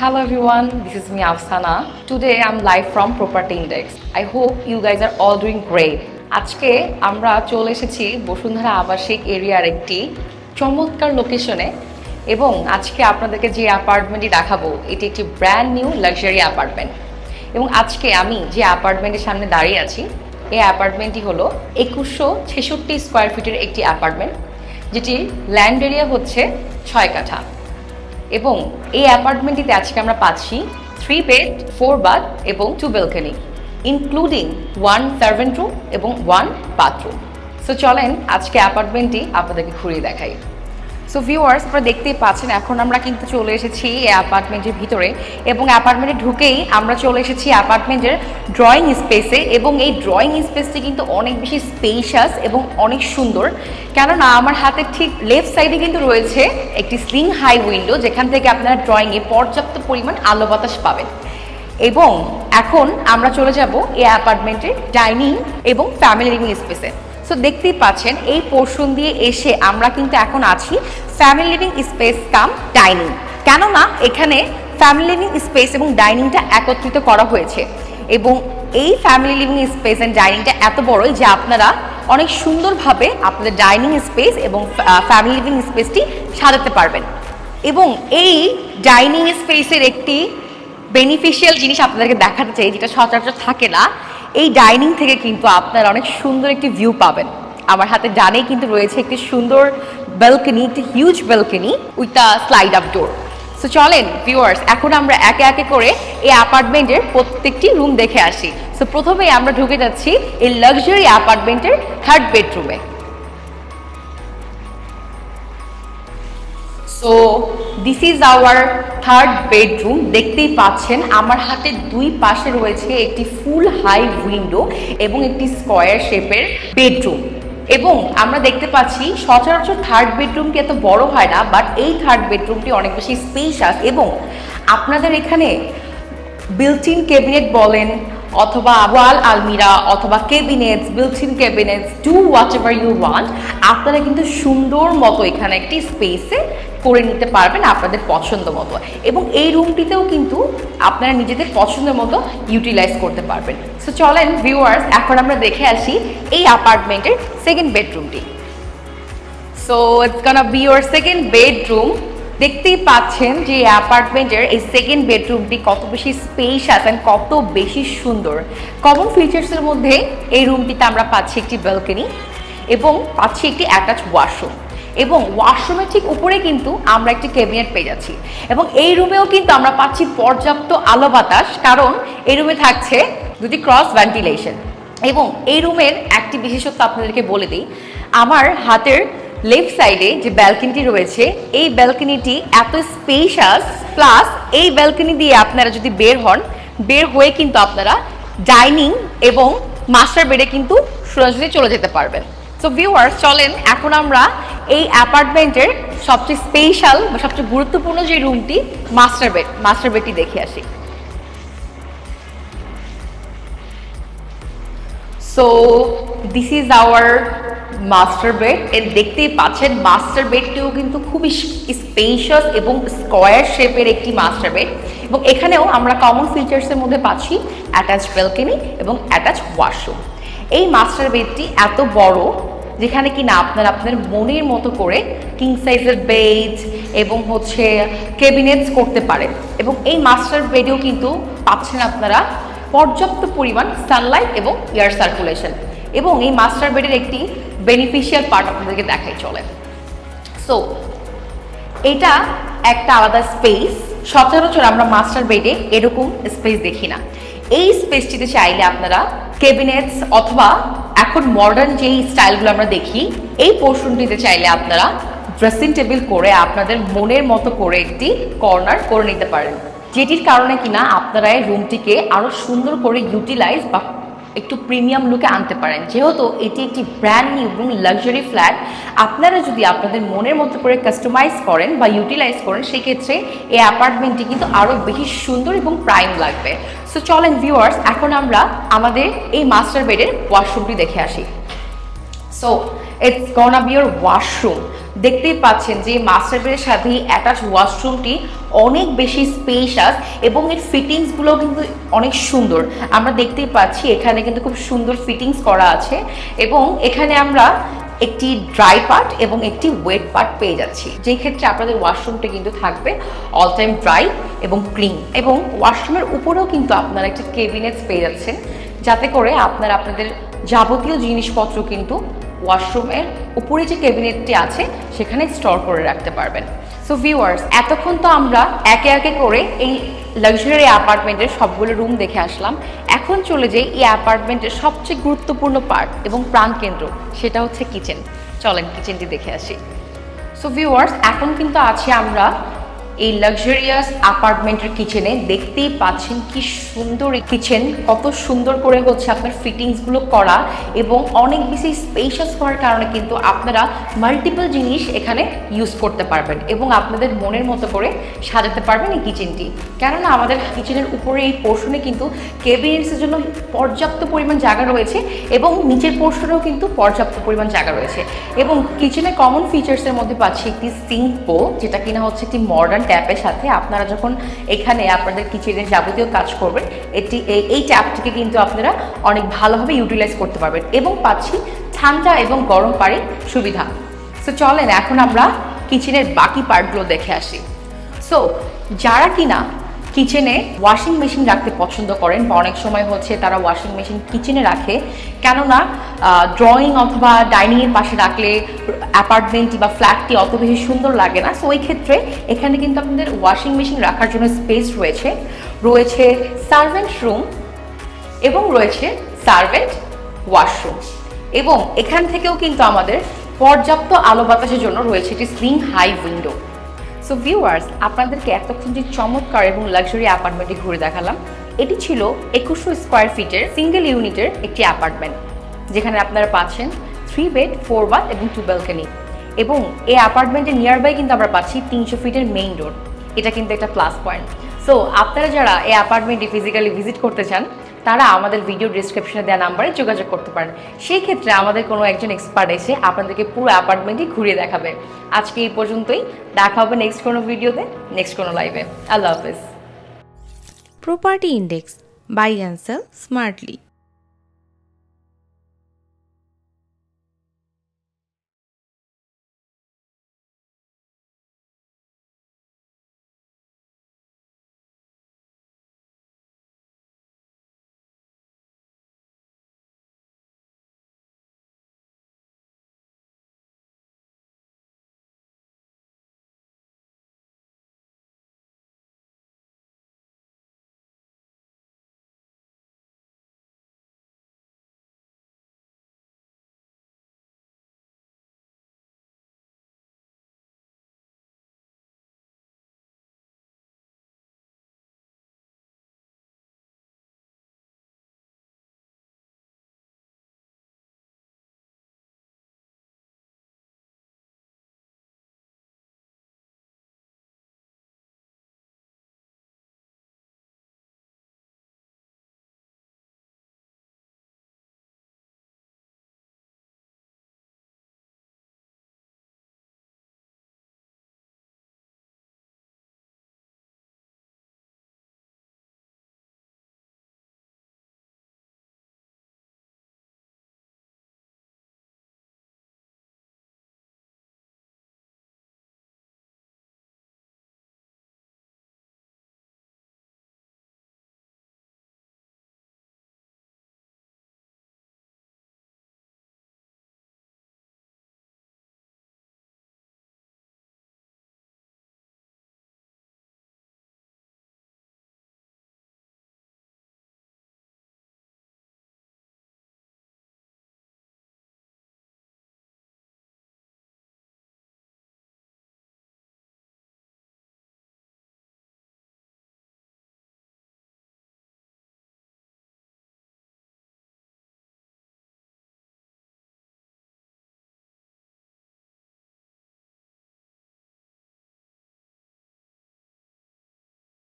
Hello everyone, this is me Afsana. Today I'm live from Property Index. I hope you guys are all doing great. আজকে আমরা চলে এসেছি বসুন্ধরা আবাসিক এরিয়ার একটি চমৎকার লোকেশনে এবং আজকে আপনাদেরকে যে অ্যাপার্টমেন্টটি দেখাবো এটি একটি ব্র্যান্ড নিউ লাক্সারি অ্যাপার্টমেন্ট এবং আজকে আমি যে অ্যাপার্টমেন্টের সামনে দাঁড়িয়ে আছি এই অ্যাপার্টমেন্টটি হলো 2166 স্কয়ার ফিটের একটি অ্যাপার্টমেন্ট যেটির ল্যান্ড এরিয়া হচ্ছে 6 কাঠা এবং এই অ্যাপার্টমেন্টটিতে আজকে আমরা পাচ্ছি 3 বেড 4 বাথ এবং 2 ব্যালকনি ইনক্লুডিং 1 সার্ভেন্ট রুম এবং 1 বাথরুম। সো চলেন আজকে অ্যাপার্টমেন্টটি আপনাদেরকে ঘুরিয়ে দেখাই। সো ভিউয়ার্স, আপনারা দেখতেই পাচ্ছেন এখন আমরা কিন্তু চলে এসেছি এই অ্যাপার্টমেন্টের ভিতরে এবং অ্যাপার্টমেন্টে ঢুকেই আমরা চলে এসেছি অ্যাপার্টমেন্টের ড্রয়িং স্পেসে এবং এই ড্রয়িং স্পেসটি কিন্তু অনেক বেশি স্পেশাস এবং অনেক সুন্দর, কেননা আমার হাতের ঠিক লেফট সাইডে কিন্তু রয়েছে একটি স্লিং হাই উইন্ডো যেখান থেকে আপনারা ড্রয়িংয়ে পর্যাপ্ত পরিমাণ আলো বাতাস পাবেন। এবং এখন আমরা চলে যাব এই অ্যাপার্টমেন্টের ডাইনিং এবং ফ্যামিলি লিভিং স্পেসে। সো দেখতেই পাচ্ছেন এই পোর্শন দিয়ে এসে আমরা কিন্তু এখন আছি family living space cum dining, কেননা এখানে ফ্যামিলি লিভিং স্পেস এবং ডাইনিংটা একত্রিত করা হয়েছে এবং এই ফ্যামিলি লিভিং স্পেস অ্যান্ড ডাইনিংটা এত বড়ই যে আপনারা অনেক সুন্দরভাবে আপনাদের ডাইনিং স্পেস এবং ফ্যামিলি লিভিং স্পেসটি সাজাতে পারবেন। এবং এই ডাইনিং স্পেসের একটি বেনিফিশিয়াল জিনিস আপনাদেরকে দেখাতে চাই যেটা সচরাচর থাকে না, এই ডাইনিং থেকে কিন্তু আপনারা অনেক সুন্দর একটি ভিউ পাবেন। আমার হাতে ডানেই কিন্তু রয়েছে একটি সুন্দর ব্যালকনি, একটি huge balcony with a slide up door. So চলেন ভিউয়ার্স, এখন আমরা একে একে করে এই অ্যাপার্টমেন্টের প্রত্যেকটি রুম দেখে আসি। সো প্রথমেই আমরা ঢুকে যাচ্ছি এই লাক্সারি অ্যাপার্টমেন্টের 3rd বেডরুমে। So this is our 3rd bedroom. দেখতেই পাচ্ছেন আমার হাতে দুই পাশে রয়েছে একটি ফুল হাই উইন্ডো এবং একটি স্কয়ার শেপের বেডরুম এবং আমরা দেখতে পাচ্ছি সচরাচর 3rd বেডরুমটি এত বড় হয় না, বাট এই 3rd বেডরুমটি অনেক বেশি স্পেশাস এবং আপনাদের এখানে বিল্ট ইন ক্যাবিনেট বলেন অথবা ওয়াল আলমিরা অথবা cabinets, built in cabinets, do whatever you want, আপনারা কিন্তু সুন্দর মতো এখানে একটি স্পেসে করে নিতে পারবেন আপনাদের পছন্দ মতো এবং এই রুমটিতেও কিন্তু আপনারা নিজেদের পছন্দের মতো ইউটিলাইজ করতে পারবেন। সো চলেন ভিউয়ার্স, এখন আমরা দেখে আসি এই অ্যাপার্টমেন্টের 2nd বেডরুমটি। So it's gonna be your 2nd bedroom. দেখতেই পাচ্ছেন যে অ্যাপার্টমেন্টের এই 2nd বেডরুমটি কত বেশি স্পেশাস অ্যান্ড কত বেশি সুন্দর। কমন ফিচার্সের মধ্যে এই রুমটিতে আমরা পাচ্ছি একটি ব্যালকনি এবং পাচ্ছি একটি অ্যাটাচ ওয়াশরুম এবং ওয়াশরুমের ঠিক উপরে কিন্তু আমরা একটি ক্যাবিনেট পেয়ে যাচ্ছি এবং এই রুমেও কিন্তু আমরা পাচ্ছি পর্যাপ্ত আলো বাতাস, কারণ এই রুমে থাকছে দুটি ক্রস ভেন্টিলেশন। এবং এই রুমের একটি বিশেষত্ব আপনাদেরকে বলে দিই, আমার হাতের লেফট সাইডে যে ব্যালকনিটি রয়েছে এই ব্যালকনিটি এত স্পেশাস, প্লাস এই ব্যালকনি দিয়ে আপনারা যদি বের হয়ে কিন্তু আপনারা ডাইনিং এবং মাস্টার বেডে কিন্তু সোজাসুজি চলে যেতে পারবেন। সো ভিউয়ার্স, চলেন এখন আমরা এই অ্যাপার্টমেন্টের সবচেয়ে স্পেশাল বা সবচেয়ে গুরুত্বপূর্ণ যে রুমটি মাস্টার বেডটি দেখে আসি। So this is our master bed. এর দেখতেই পাচ্ছেন মাস্টার বেডটিও কিন্তু খুবই স্পেশাস এবং স্কয়ার শেপের একটি মাস্টার বেড এবং এখানেও আমরা কমন ফিচার্সের মধ্যে পাচ্ছি অ্যাটাচ ব্যালকনি এবং অ্যাটাচ ওয়াশরুম। এই মাস্টার বেডটি এত বড় যেখানে কিনা আপনারা আপনার মনের মতো করে কিং সাইজের বেড এবং ক্যাবিনেটস করতে পারেন এবং এই মাস্টার বেডেও কিন্তু পাচ্ছেন আপনারা পর্যাপ্ত পরিমাণ সানলাইট এবং এয়ার সার্কুলেশন এবং এই মাস্টার বেডের একটি বেনিফিশিয়াল পার্ট আপনাদেরকে দেখাই চলেন। সো এটা একটা আলাদা স্পেস, সচরাচর আমরা মাস্টার বেডে এরকম স্পেস দেখি না। এই স্পেসটিতে চাইলে আপনারা ক্যাবিনেটস অথবা এখন মডার্ন যেই স্টাইলগুলো আমরা দেখি এই পোর্শনটিতে চাইলে আপনারা ড্রেসিং টেবিল করে আপনাদের মনের মতো করে একটি কর্নার করে নিতে পারেন, যেটির কারণে কিনা আপনারা এই রুমটিকে আরও সুন্দর করে ইউটিলাইজ বা একটু প্রিমিয়াম লুকে আনতে পারেন। যেহেতু এটি একটি ব্র্যান্ড নিউ এবং লাক্সারি ফ্ল্যাট, আপনারা যদি আপনাদের মনের মতো করে কাস্টমাইজ করেন বা ইউটিলাইজ করেন সেক্ষেত্রে এই অ্যাপার্টমেন্টটি কিন্তু আরও বেশি সুন্দর এবং প্রাইম লাগবে। সো চলেন ভিউয়ার্স, এখন আমরা আমাদের এই মাস্টার বেডের ওয়াশরুমটি দেখে আসি। So it's gonna be your washroom. দেখতেই পাচ্ছেন যে মাস্টার বেডের সাথে অ্যাটাচ ওয়াশরুমটি অনেক বেশি স্পেশাস এবং এর ফিটিংসগুলো কিন্তু অনেক সুন্দর। আমরা দেখতেই পাচ্ছি এখানে কিন্তু খুব সুন্দর ফিটিংস করা আছে এবং এখানে আমরা একটি ড্রাই পার্ট এবং একটি ওয়েট পার্ট পেয়ে যাচ্ছি, যেই ক্ষেত্রে আপনাদের ওয়াশরুমটা কিন্তু থাকবে অল টাইম ড্রাই এবং ক্লিন। এবং ওয়াশরুমের উপরেও কিন্তু আপনারা একটি ক্যাবিনেট পেয়ে যাচ্ছেন, যাতে করে আপনারা আপনাদের যাবতীয় জিনিসপত্র কিন্তু ওয়াশরুমের উপরে যে ক্যাবিনেটটি আছে সেখানে স্টোর করে রাখতে পারবেন। সো ভিউয়ার্স, এতক্ষণ তো আমরা একে একে করে এই লাক্সারি অ্যাপার্টমেন্টের সবগুলো রুম দেখে আসলাম। এখন চলে যাই এই অ্যাপার্টমেন্টের সবচেয়ে গুরুত্বপূর্ণ পার্ট এবং প্রাণকেন্দ্র, সেটা হচ্ছে কিচেন। চলেন কিচেনটি দেখে আসি। সো ভিউয়ার্স, এখন কিন্তু আছি আমরা এই লাক্সারিয়াস অ্যাপার্টমেন্টের কিচেনে। দেখতেই পাচ্ছেন কি সুন্দর এই কিচেন, কত সুন্দর করে হচ্ছে আপনার ফিটিংসগুলো করা এবং অনেক বেশি স্পেশাস হওয়ার কারণে কিন্তু আপনারা মাল্টিপল জিনিস এখানে ইউজ করতে পারবেন এবং আপনাদের মনের মতো করে সাজাতে পারবেন এই কিচেনটি। কেননা আমাদের কিচেনের উপরে এই পোর্শনে কিন্তু কেবিনেটসের জন্য পর্যাপ্ত পরিমাণ জায়গা রয়েছে এবং নিচের পোর্শনেও কিন্তু পর্যাপ্ত পরিমাণ জায়গা রয়েছে। এবং কিচেনের কমন ফিচার্সের মধ্যে পাচ্ছি একটি সিঙ্ক বোল, যেটা কিনা হচ্ছে একটি মডার্ন ট্যাপের সাথে। আপনারা যখন এখানে আপনাদের কিচেনের যাবতীয় কাজ করবেন, এই ট্যাপটিকে কিন্তু আপনারা অনেক ভালোভাবে ইউটিলাইজ করতে পারবেন এবং পাচ্ছি ঠান্ডা এবং গরম পানির সুবিধা। সো চলেন এখন আমরা কিচেনের বাকি পার্টগুলো দেখে আসি। সো যারা কিনা কিচেনে ওয়াশিং মেশিন রাখতে পছন্দ করেন বা অনেক সময় হচ্ছে তারা ওয়াশিং মেশিন কিচেনে রাখে, কেননা ড্রয়িং অথবা ডাইনিংয়ের পাশে রাখলে অ্যাপার্টমেন্টটি বা ফ্ল্যাটটি অত বেশি সুন্দর লাগে না। সো ওই ক্ষেত্রে এখানে কিন্তু আপনাদের ওয়াশিং মেশিন রাখার জন্য স্পেস রয়েছে সার্ভেন্ট রুম এবং রয়েছে সার্ভেন্ট ওয়াশরুম। এবং এখান থেকেও কিন্তু আমাদের পর্যাপ্ত আলো বাতাসের জন্য রয়েছে একটি sling high window. So viewers, আপনাদেরকে এতক্ষণ যে চমৎকার এবং লাক্সারি অ্যাপার্টমেন্টে ঘুরে দেখালাম, এটি ছিল 2100 স্কোয়ার ফিটের সিঙ্গেল ইউনিটের একটি অ্যাপার্টমেন্ট, যেখানে আপনারা পাচ্ছেন 3 বেড 4 বাথ এবং 2 ব্যালকনি। এবং এই অ্যাপার্টমেন্টের নিয়ারবাই কিন্তু আমরা পাচ্ছি 300 ফিটের মেইন রোড। এটা কিন্তু একটা প্লাস পয়েন্ট। সো আপনারা যারা এই অ্যাপার্টমেন্টে ফিজিক্যালি ভিজিট করতে চান, তারা আমাদের ভিডিও ডিসক্রিপশনে দেওয়া নাম্বারে যোগাযোগ করতে পারেন। সেই ক্ষেত্রে আমাদের কোনো একজন এক্সপার্ট এসে আপনাদেরকে পুরো অ্যাপার্টমেন্টই ঘুরিয়ে দেখাবে। আজকে এই পর্যন্তই, দেখা হবে নেক্সট কোনো ভিডিওতে, নেক্সট কোনো লাইভে। আল্লাহ হাফেজ। Property Index, buy and sell smartly.